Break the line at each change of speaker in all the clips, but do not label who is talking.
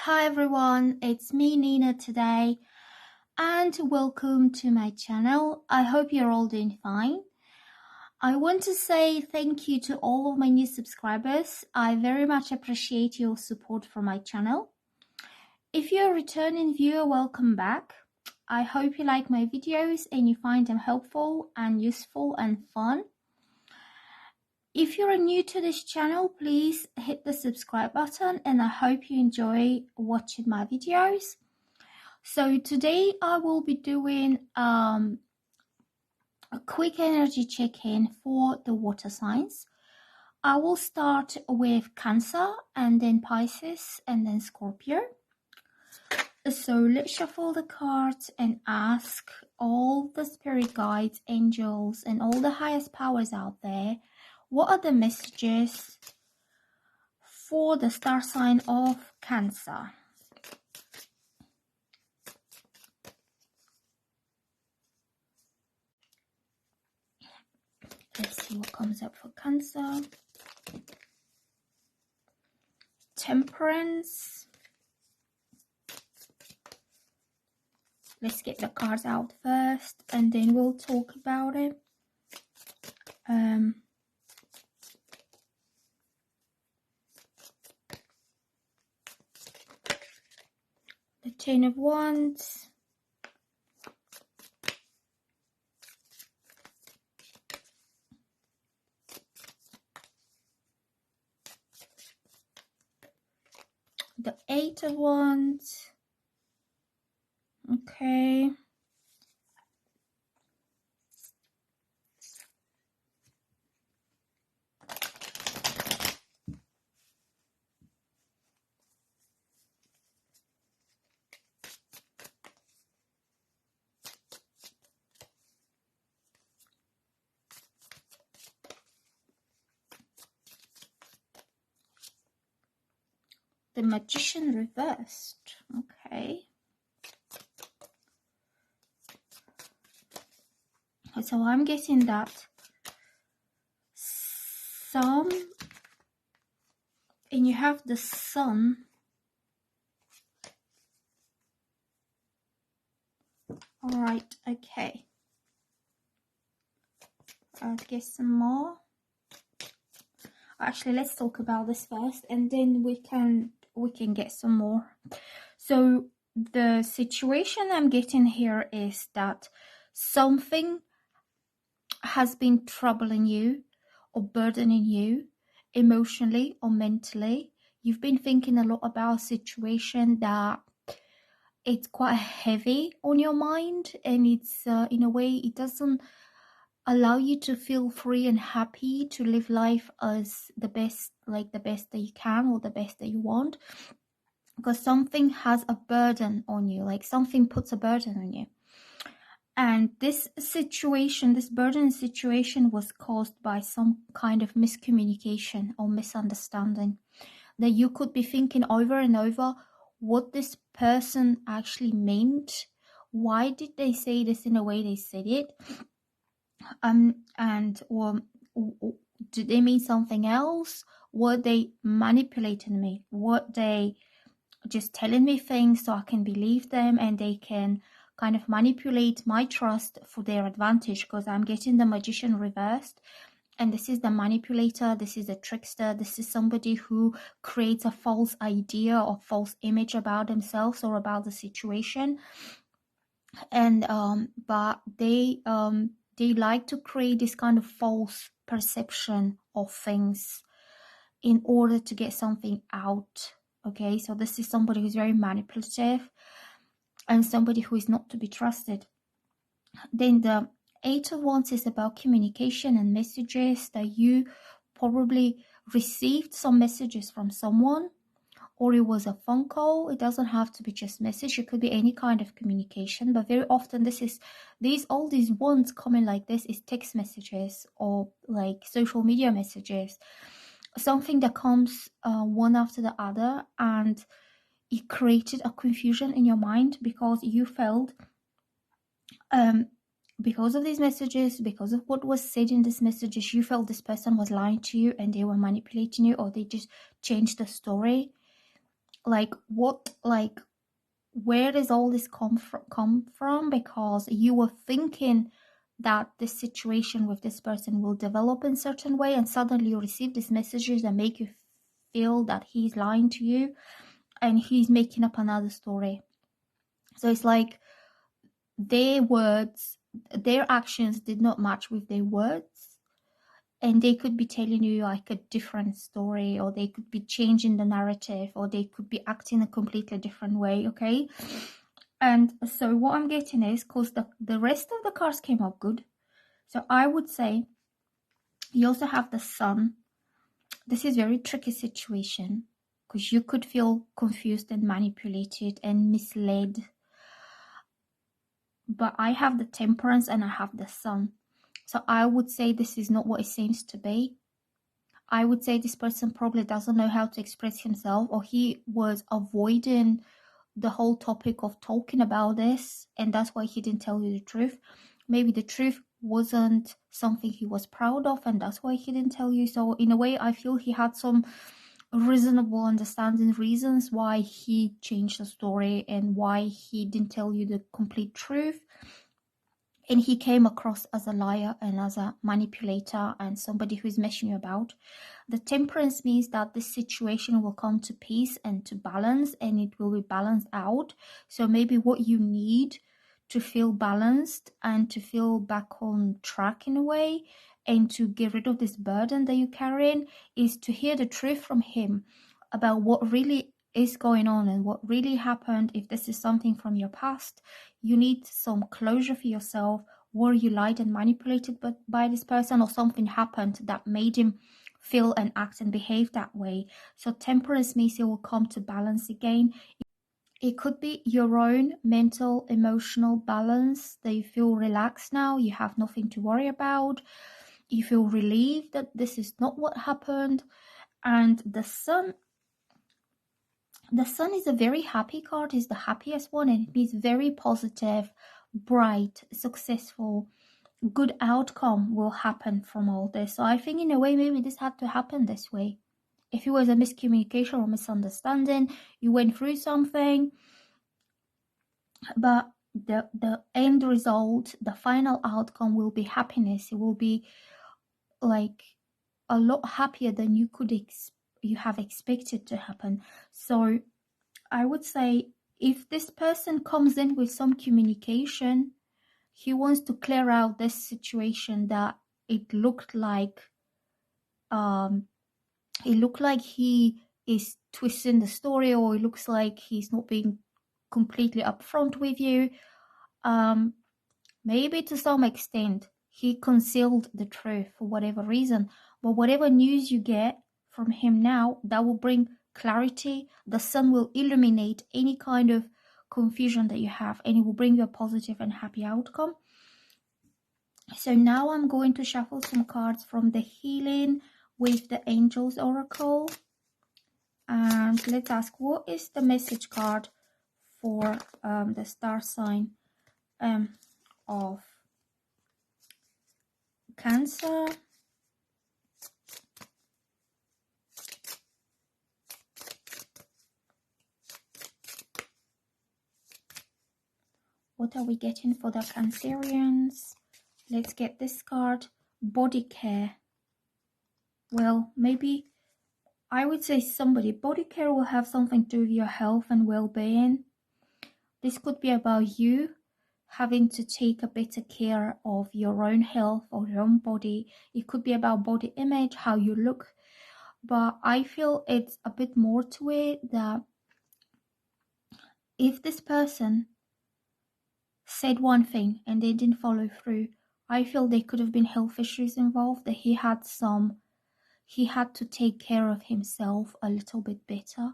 Hi everyone, it's me Nina today and welcome to my channel. I hope you're all doing fine. I want to say thank you to all of my new subscribers. I very much appreciate your support for my channel. If you're a returning viewer, welcome back. I hope you like my videos and you find them helpful and useful and fun. If you're new to this channel, please hit the subscribe button and I hope you enjoy watching my videos. So today I will be doing a quick energy check-in for the water signs. I will start with Cancer and then Pisces and then Scorpio. So let's shuffle the cards and ask all the spirit guides, angels and all the highest powers out there, what are the messages for the star sign of Cancer? Let's see what comes up for Cancer. Temperance. Let's get the cards out first and then we'll talk about it. The Ten of Wands. The Eight of Wands. Okay. The Magician reversed. Okay. So I'm guessing that some, and you have the Sun. All right, okay. Let's get some more. Actually, let's talk about this first, and then we can get some more. So the situation I'm getting here is that something has been troubling you or burdening you emotionally or mentally. You've been thinking a lot about a situation that it's quite heavy on your mind, and it's in a way it doesn't allow you to feel free and happy to live life as the best, like the best that you can or the best that you want, because something has a burden on you, like something puts a burden on you. And this situation, this burden situation, was caused by some kind of miscommunication or misunderstanding, that you could be thinking over and over what this person actually meant. Why did they say this in the way they said it? Or did they mean something else? Were they manipulating me? Were they just telling me things so I can believe them and they can kind of manipulate my trust for their advantage? Because I'm getting the Magician reversed, and this is the manipulator, this is the trickster, this is somebody who creates a false idea or false image about themselves or about the situation. And but they like to create this kind of false perception of things in order to get something out. Okay, so this is somebody who's very manipulative and somebody who is not to be trusted. Then the Eight of Wands is about communication and messages, that you probably received some messages from someone, or it was a phone call. It doesn't have to be just message. It could be any kind of communication, but very often all these ones coming like this is text messages or like social media messages, something that comes one after the other, and it created a confusion in your mind because you felt because of these messages, because of what was said in these messages, you felt this person was lying to you and they were manipulating you, or they just changed the story. Like what, like where does all this come from? Because you were thinking that this situation with this person will develop in a certain way, and suddenly you receive these messages that make you feel that he's lying to you and he's making up another story. So it's like their words, their actions did not match with their words, and they could be telling you like a different story, or they could be changing the narrative, or they could be acting a completely different way. Okay, and so what I'm getting is, because the rest of the cards came up good, so I would say you also have the Sun. This is a very tricky situation because you could feel confused and manipulated and misled, but I have the Temperance and I have the Sun. So I would say this is not what it seems to be. I would say this person probably doesn't know how to express himself, or he was avoiding the whole topic of talking about this, and that's why he didn't tell you the truth. Maybe the truth wasn't something he was proud of, and that's why he didn't tell you. So in a way, I feel he had some reasonable understanding reasons why he changed the story and why he didn't tell you the complete truth. And he came across as a liar and as a manipulator and somebody who's messing you about. The Temperance means that this situation will come to peace and to balance, and it will be balanced out. So maybe what you need to feel balanced and to feel back on track in a way, and to get rid of this burden that you're carrying, is to hear the truth from him about what really is going on and what really happened. If this is something from your past, you need some closure for yourself. Were you lied and manipulated by this person, or something happened that made him feel and act and behave that way? So Temperance means it will come to balance again. It could be your own mental, emotional balance, that you feel relaxed now, you have nothing to worry about, you feel relieved that this is not what happened. And the Sun is a very happy card, is the happiest one, and it means very positive, bright, successful, good outcome will happen from all this. So I think in a way maybe this had to happen this way. If it was a miscommunication or misunderstanding, you went through something, but the end result, the final outcome will be happiness. It will be like a lot happier than you have expected to happen. So I would say if this person comes in with some communication, he wants to clear out this situation that it looked like he is twisting the story, or it looks like he's not being completely upfront with you. Maybe to some extent he concealed the truth for whatever reason, but whatever news you get from him now, that will bring clarity. The Sun will illuminate any kind of confusion that you have, and it will bring you a positive and happy outcome. So now I'm going to shuffle some cards from the Healing with the Angels Oracle, and let's ask, what is the message card for the star sign of Cancer? What are we getting for the Cancerians? Let's get this card, body care. Well, maybe I would say body care will have something to do with your health and well-being. This could be about you having to take a better care of your own health or your own body. It could be about body image, how you look. But I feel it's a bit more to it, that if this person said one thing and they didn't follow through, I feel there could have been health issues involved, that he had to take care of himself a little bit better.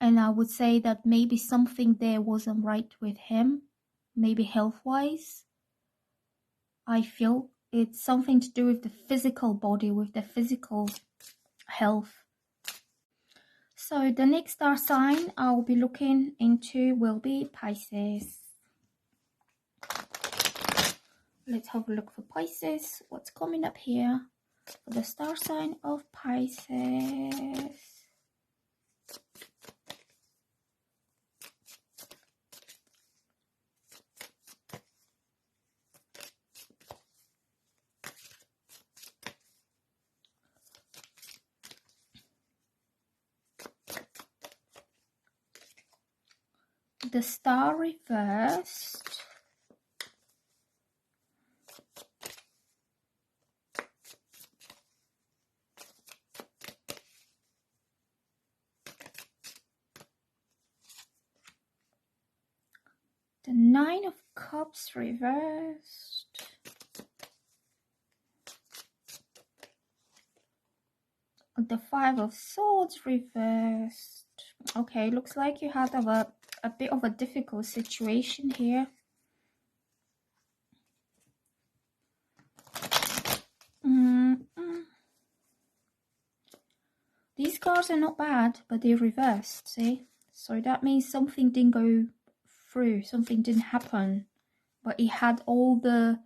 And I would say that maybe something there wasn't right with him, maybe health-wise. I feel it's something to do with the physical body, with the physical health. So the next star sign I'll be looking into will be Pisces. Let's have a look for Pisces. What's coming up here for the star sign of Pisces? The star reversed. The Nine of Cups reversed. The Five of Swords reversed. Okay, looks like you had a bit of a difficult situation here. These cards are not bad, but they're reversed, see? So that means something didn't go through, something didn't happen. But it had all the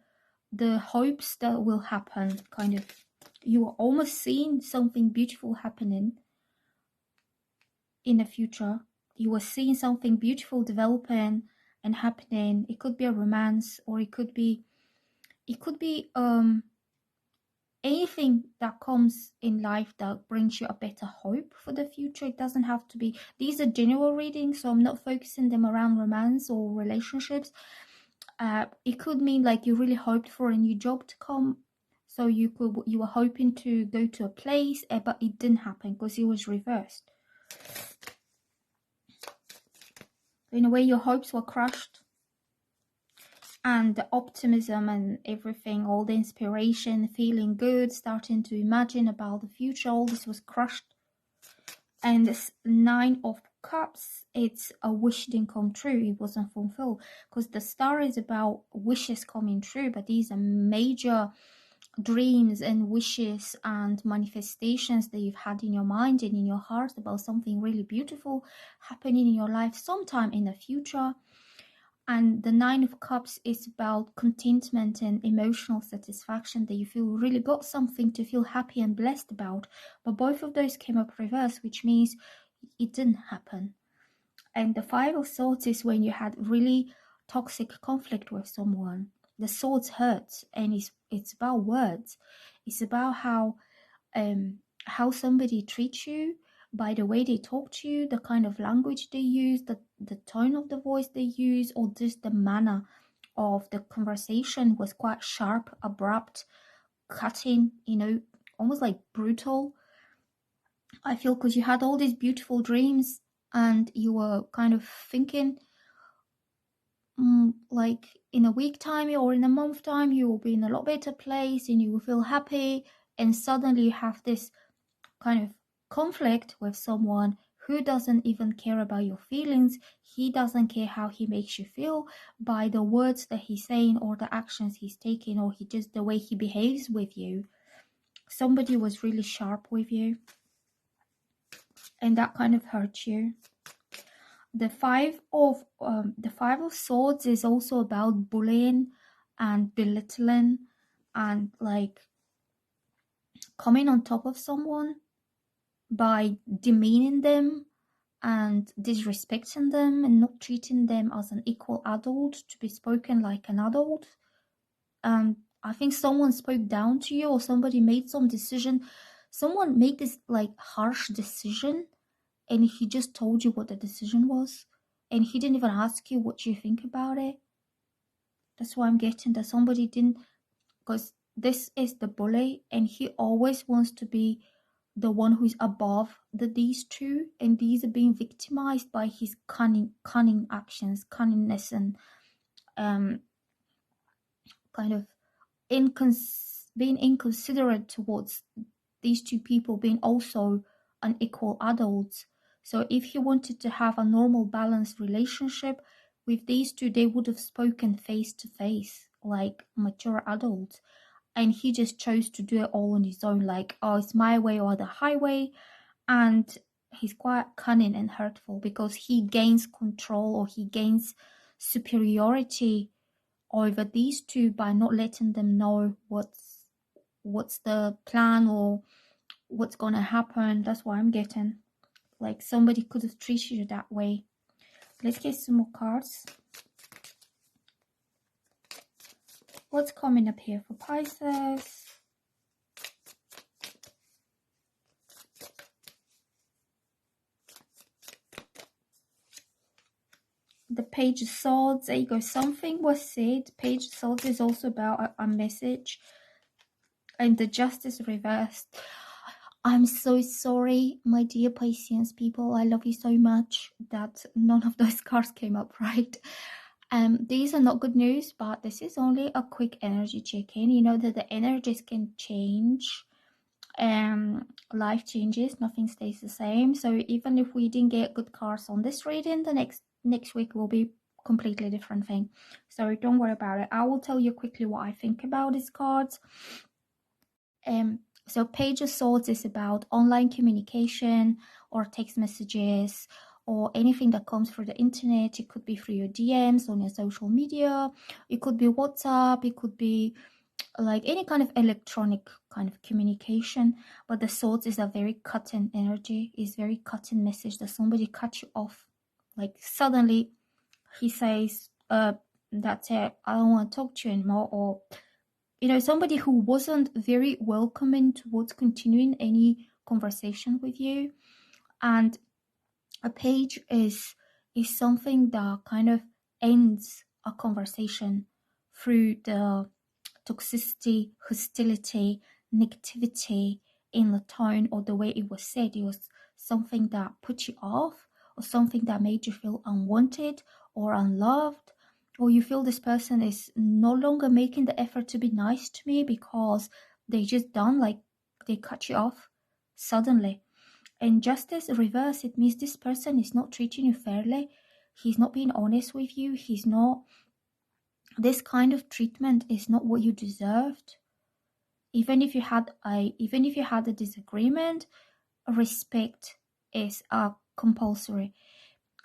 hopes that will happen, kind of. You were almost seeing something beautiful happening in the future. You were seeing something beautiful developing and happening. It could be a romance, or it could be anything that comes in life that brings you a better hope for the future. It doesn't have to be, these are general readings, so I'm not focusing them around romance or relationships. It could mean like you really hoped for a new job to come, so you were hoping to go to a place, but it didn't happen because it was reversed. In a way, your hopes were crushed, and the optimism and everything, all the inspiration, feeling good, starting to imagine about the future, all this was crushed. And this Nine of Cups, it's a wish didn't come true, it wasn't fulfilled, because the star is about wishes coming true, but these are major dreams and wishes and manifestations that you've had in your mind and in your heart about something really beautiful happening in your life sometime in the future. And the Nine of Cups is about contentment and emotional satisfaction, that you feel really got something to feel happy and blessed about. But both of those came up reverse, which means it didn't happen. And the Five of Swords is when you had really toxic conflict with someone. The swords hurt, and it's about words. It's about how somebody treats you, by the way they talk to you, the kind of language they use, the tone of the voice they use, or just the manner of the conversation was quite sharp, abrupt, cutting, almost like brutal. I feel because you had all these beautiful dreams and you were kind of thinking like in a week time or in a month time you will be in a lot better place and you will feel happy, and suddenly you have this kind of conflict with someone who doesn't even care about your feelings. He doesn't care how he makes you feel by the words that he's saying or the actions he's taking, or the way he behaves with you. Somebody was really sharp with you, and that kind of hurt you. The Five of Swords is also about bullying and belittling and like coming on top of someone by demeaning them and disrespecting them and not treating them as an equal adult, to be spoken like an adult. And I think someone spoke down to you, or somebody made some decision. Someone made this like harsh decision, and he just told you what the decision was, and he didn't even ask you what you think about it. That's why I'm getting that somebody didn't, because this is the bully, and he always wants to be the one who is above these two, and these are being victimized by his cunning actions, cunningness, and kind of being inconsiderate towards these two people being also unequal adults. So if he wanted to have a normal, balanced relationship with these two, they would have spoken face to face, like mature adults. And he just chose to do it all on his own, like, oh, it's my way or the highway. And he's quite cunning and hurtful because he gains control, or he gains superiority over these two by not letting them know what's the plan or what's gonna happen. That's what I'm getting. Like, somebody could have treated you that way. Let's get some more cards. What's coming up here for Pisces? The Page of Swords. There you go. Something was said. Page of Swords is also about a message. And the Justice reversed. I'm so sorry, my dear Pisces people. I love you so much that none of those cards came up, right? These are not good news, but this is only a quick energy check-in. You know that the energies can change. Life changes, nothing stays the same. So even if we didn't get good cards on this reading, the next week will be completely different thing. So don't worry about it. I will tell you quickly what I think about these cards. So Page of Swords is about online communication or text messages or anything that comes through the internet. It could be through your DMs on your social media. It could be WhatsApp. It could be like any kind of electronic kind of communication. But the Swords is a very cutting energy. Is very cutting message that somebody cut you off. Like suddenly he says, that's it. I don't want to talk to you anymore. Or you know, somebody who wasn't very welcoming towards continuing any conversation with you. And a page is something that kind of ends a conversation through the toxicity, hostility, negativity in the tone or the way it was said. It was something that put you off, or something that made you feel unwanted or unloved, or you feel this person is no longer making the effort to be nice to me because they just done, like they cut you off suddenly. And Justice reverse, it means this person is not treating you fairly. He's not being honest with you. He's not, this kind of treatment is not what you deserved. Even if you had a disagreement, respect is compulsory.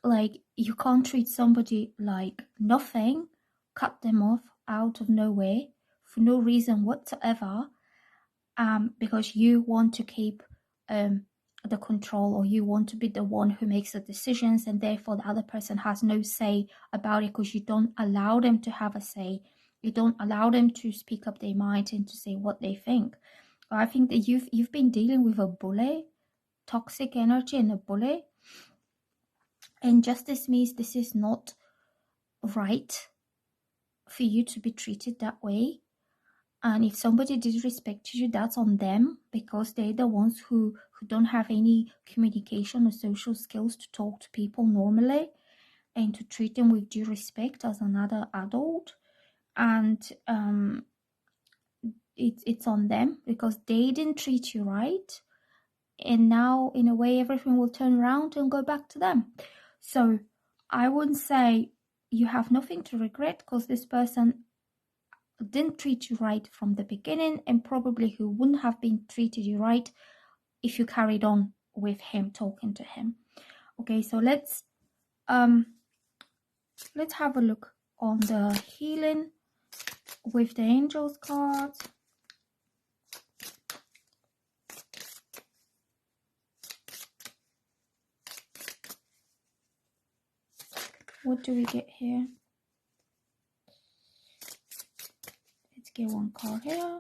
Like, you can't treat somebody like nothing, cut them off out of nowhere for no reason whatsoever, because you want to keep the control, or you want to be the one who makes the decisions, and therefore the other person has no say about it, because you don't allow them to have a say. You don't allow them to speak up their mind and to say what they think. I think that you've been dealing with a bully, toxic energy, and a bully. And Justice means this is not right for you to be treated that way. And if somebody disrespected you, that's on them, because they're the ones who don't have any communication or social skills to talk to people normally and to treat them with due respect as another adult. And it's on them, because they didn't treat you right. And now, in a way, everything will turn around and go back to them. So I wouldn't say you have nothing to regret, because this person didn't treat you right from the beginning, and probably he wouldn't have been treated you right if you carried on with him, talking to him. Okay, so let's have a look on the healing with the angels cards. What do we get here? Let's get one card here.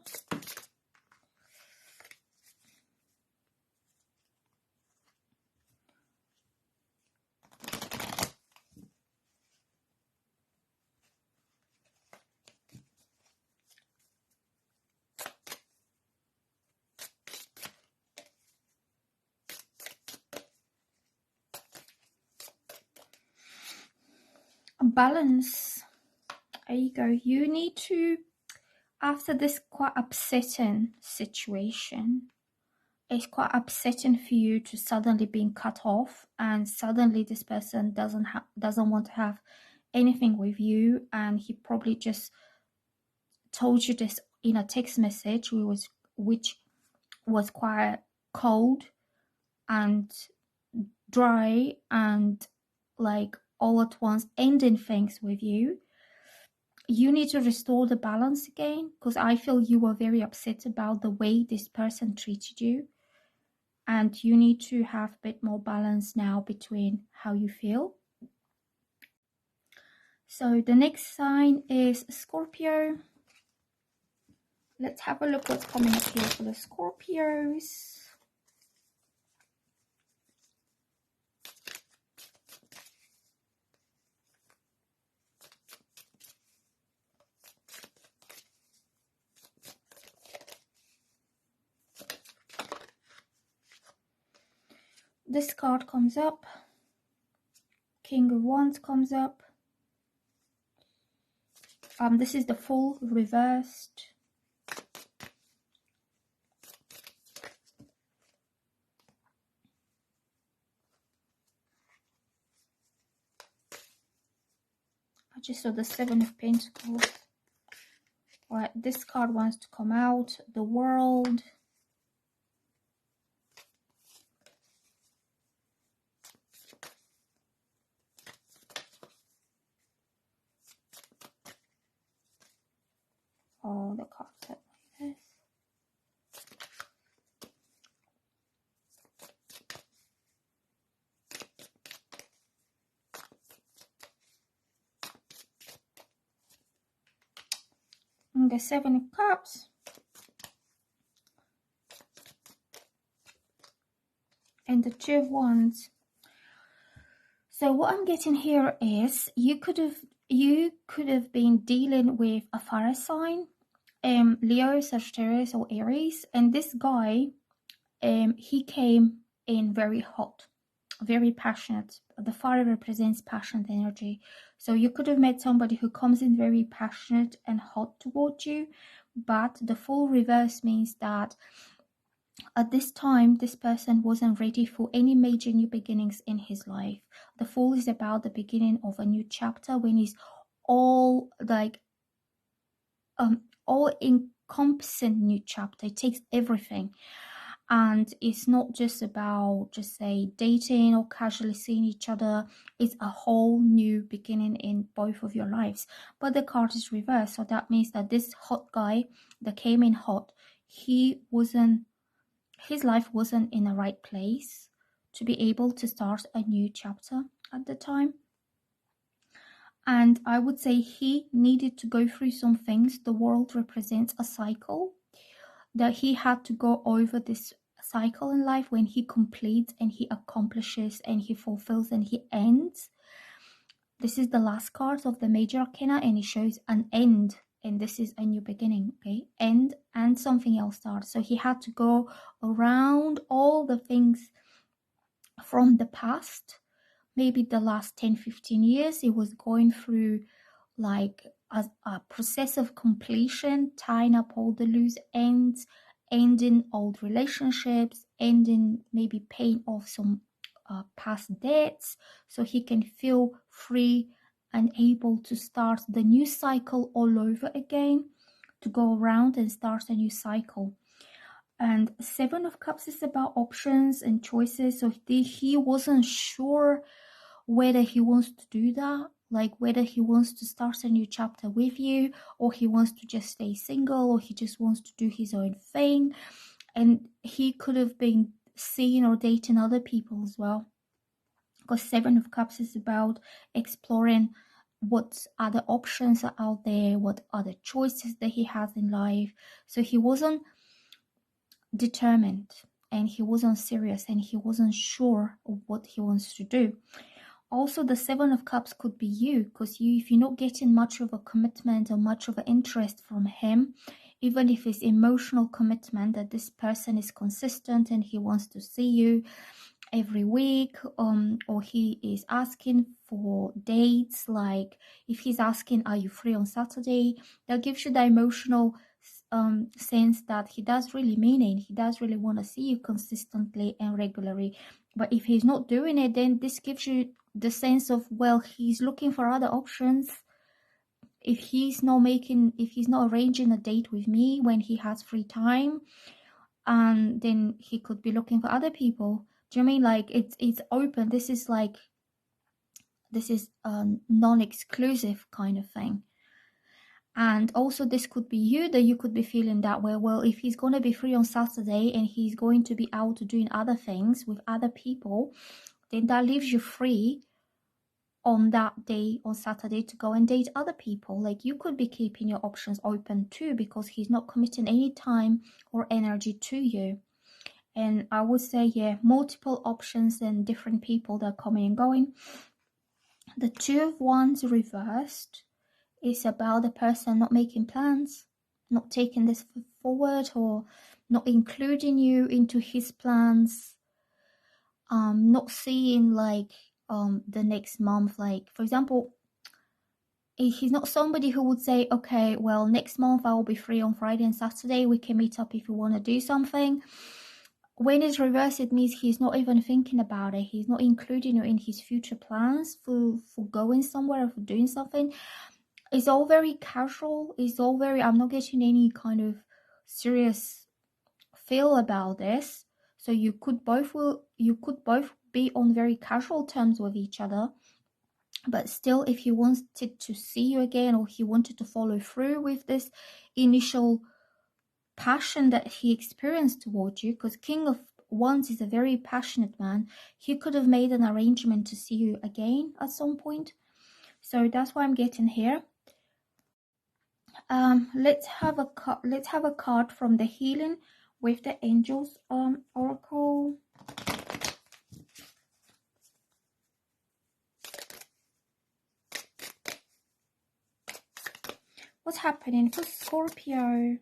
Balance. There you go. You need to, after this quite upsetting situation, it's quite upsetting for you to suddenly being cut off, and suddenly this person doesn't want to have anything with you, and he probably just told you this in a text message, which was quite cold and dry and like all at once ending things with you. You need to restore the balance again, because I feel you were very upset about the way this person treated you, and you need to have a bit more balance now between how you feel. So the next sign is Scorpio. Let's have a look what's coming up here for the Scorpios. This card comes up. King of Wands comes up. This is the Fool reversed. I just saw the Seven of Pentacles. Right, this card wants to come out. The World. Oh, the card set like this. And the Seven of Cups. And the Two of Wands. So what I'm getting here is you could have been dealing with a fire sign, Leo, Sagittarius, or Aries, and this guy, he came in very hot, very passionate. The fire represents passionate energy, so you could have met somebody who comes in very passionate and hot towards you, but the Fool reverse means that at this time, this person wasn't ready for any major new beginnings in his life. The Fool is about the beginning of a new chapter when he's all encompassing new chapter. It takes everything. And it's not just about say dating or casually seeing each other. It's a whole new beginning in both of your lives. But the card is reversed, so that means that this hot guy that came in hot, his life wasn't in the right place to be able to start a new chapter at the time. And I would say he needed to go through some things. The World represents a cycle, that he had to go over this cycle in life when he completes and he accomplishes and he fulfills and he ends. This is the last card of the major arcana, and it shows an end, and this is a new beginning. Okay, end and something else starts. So he had to go around all the things from the past, maybe the last 10-15 years. He was going through like a process of completion, tying up all the loose ends, ending old relationships, ending, maybe paying off some past debts, so he can feel free and able to start the new cycle all over again, to go around and start a new cycle. And Seven of Cups is about options and choices. So he wasn't sure whether he wants to do that, like whether he wants to start a new chapter with you, or he wants to just stay single, or he just wants to do his own thing. And he could have been seeing or dating other people as well, because Seven of Cups is about exploring what other options are out there, what other choices that he has in life. So he wasn't determined, and he wasn't serious, and he wasn't sure of what he wants to do. Also, the Seven of Cups could be you, because if you're not getting much of a commitment or much of an interest from him, even if it's emotional commitment, that this person is consistent and he wants to see you every week, or he is asking for dates, like if he's asking, are you free on Saturday, that gives you the emotional sense that he does really mean it. He does really want to see you consistently and regularly. But if he's not doing it, then this gives you the sense of, well, he's looking for other options. If he's not arranging a date with me when he has free time, and then he could be looking for other people. Do you mean, like, it's open? This is a non-exclusive kind of thing. And also this could be you, that you could be feeling that way. Well, if he's going to be free on Saturday and he's going to be out doing other things with other people, then that leaves you free on that day, on Saturday, to go and date other people. Like, you could be keeping your options open too, because he's not committing any time or energy to you. And I would say, yeah, multiple options and different people that are coming and going. The Two of Wands reversed is about the person not making plans, not taking this forward, or not including you into his plans, not seeing like the next month. Like, for example, he's not somebody who would say, okay, well, next month I will be free on Friday and Saturday, we can meet up if you want to do something. When it's reversed, it means he's not even thinking about it. He's not including you in his future plans for going somewhere or for doing something. It's all very casual. It's all very, I'm not getting any kind of serious feel about this. So you could both be on very casual terms with each other. But still, if he wanted to see you again, or he wanted to follow through with this initial passion that he experienced towards you, because King of Wands is a very passionate man, he could have made an arrangement to see you again at some point. So that's what I'm getting here. Let's have a card from the Healing with the Angels Oracle. What's happening for Scorpio?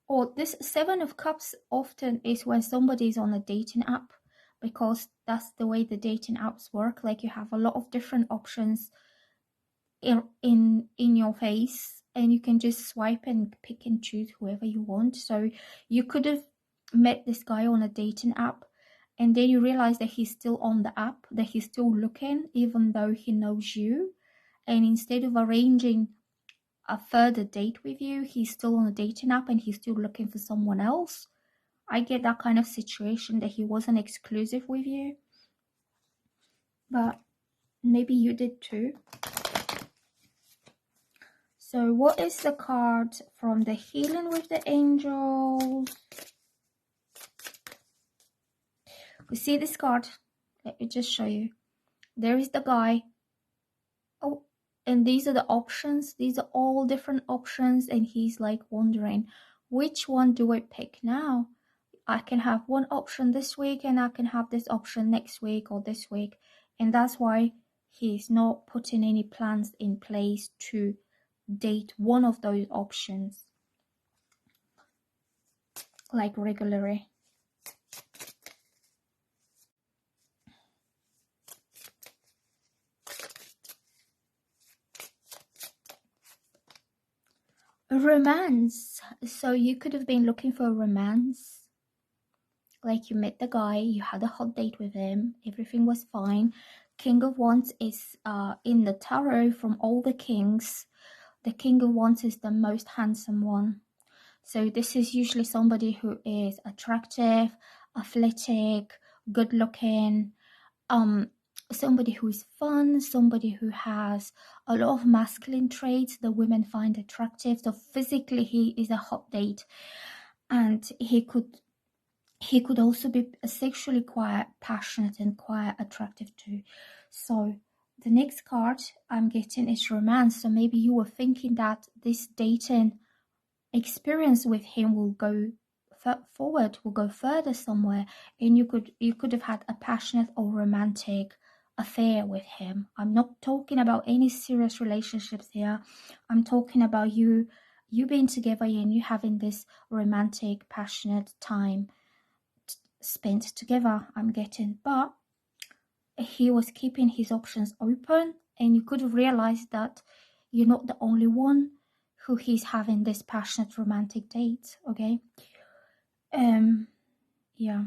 Or this Seven of Cups often is when somebody is on a dating app, because that's the way the dating apps work. Like, you have a lot of different options in your face, and you can just swipe and pick and choose whoever you want. So you could have met this guy on a dating app, and then you realize that he's still on the app, that he's still looking, even though he knows you. And instead of arranging a further date with you, he's still on a dating app and he's still looking for someone else. I get that kind of situation, that he wasn't exclusive with you, but maybe you did too. So what is the card from the Healing with the Angels? We see this card. Let me just show you. There is the guy. Oh, and these are the options. These are all different options, and he's like wondering, which one do I pick now? I can have one option this week, and I can have this option next week or this week. And that's why he's not putting any plans in place to date one of those options, like regularly. A romance. So you could have been looking for a romance. Like, you met the guy, you had a hot date with him, everything was fine. King of Wands is in the tarot, from all the kings, the King of Wands is the most handsome one. So this is usually somebody who is attractive, athletic, good looking, somebody who is fun, somebody who has a lot of masculine traits that women find attractive. So physically he is a hot date, and he could also be sexually quite passionate and quite attractive too. So the next card I'm getting is romance. So maybe you were thinking that this dating experience with him will go forward, will go further somewhere, and you could have had a passionate or romantic affair with him. I'm not talking about any serious relationships here. I'm talking about you being together and you having this romantic, passionate time spent together, I'm getting. But he was keeping his options open, and you could have realized that you're not the only one who he's having this passionate romantic date, okay? Yeah.